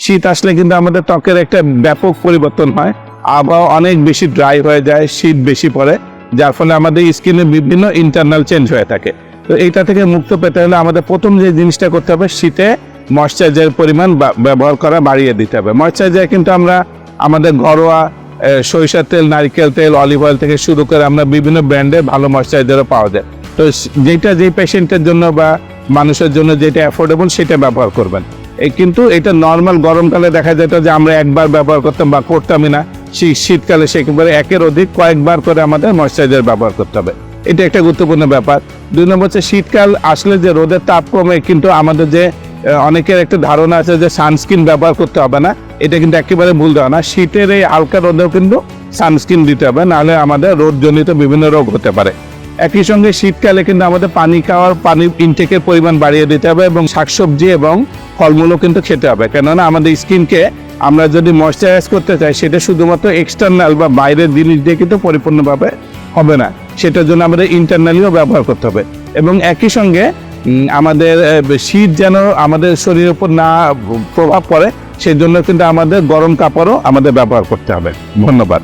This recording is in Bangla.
শীত আসলে কিন্তু আমাদের ত্বকের একটা ব্যাপক পরিবর্তন হয়, আবহাওয়া অনেক বেশি ড্রাই হয়ে যায়, শীত বেশি পড়ে, যার ফলে আমাদের স্কিনে বিভিন্ন ইন্টারনাল চেঞ্জ হয়ে থাকে। তো এইটা থেকে মুক্ত পেতে হলে আমাদের প্রথম যে জিনিসটা করতে হবে, শীতে ময়েশ্চারাইজারের পরিমাণ ব্যবহার করা বাড়িয়ে দিতে হবে। ময়েশ্চারাইজার কিন্তু আমরা আমাদের ঘরোয়া সরিষার তেল, নারকেল তেল, অলিভ অয়েল থেকে শুরু করে আমরা বিভিন্ন ব্র্যান্ডের ভালো ময়েশ্চারাইজারও পাওয়া যায়। তো যেই পেশেন্টের জন্য বা মানুষের জন্য যেটা অ্যাফোর্ডেবল সেটা ব্যবহার করবেন। কিন্তু এটা নর্মাল গরমকালে দেখা যেত যে আমরা একবার ব্যবহার করতাম বা করতামই না, শীতকালে সেকেবারে একের অধিক কয়েকবার করে আমাদের ময়েশ্চারাইজার ব্যবহার করতে হবে। এটা একটা গুরুত্বপূর্ণ ব্যাপার। 2 নম্বর হচ্ছে শীতকাল আসলে যে রোদের তাপ কমে, কিন্তু আমাদের যে অনেকের একটা ধারণা আছে যে সানস্ক্রিন ব্যবহার করতে হবে না, এটা কিন্তু একেবারে ভুল ধারণা। শীতের এই হালকা রোদেও কিন্তু সানস্ক্রিন দিতে হবে, নাহলে আমাদের রোদজনিত বিভিন্ন রোগ হতে পারে। একই সঙ্গে শীতকালে কিন্তু আমাদের পানি ইনটেকের পরিমাণ বাড়িয়ে দিতে হবে এবং শাকসবজি এবং ফলমূলও কিন্তু খেতে হবে। কেননা আমাদের স্কিনকে আমরা যদি ময়েশ্চারাইজ করতে চাই, সেটা শুধুমাত্র এক্সটার্নাল বা বাইরের জিনিস দিয়ে কিন্তু পরিপূর্ণভাবে হবে না, সেটার জন্য আমাদের ইন্টারনালিও ব্যবহার করতে হবে। এবং একই সঙ্গে আমাদের শীত যেন আমাদের শরীরের উপর না প্রভাব পড়ে, সেই জন্য কিন্তু আমাদের গরম কাপড়ও আমাদের ব্যবহার করতে হবে। ধন্যবাদ।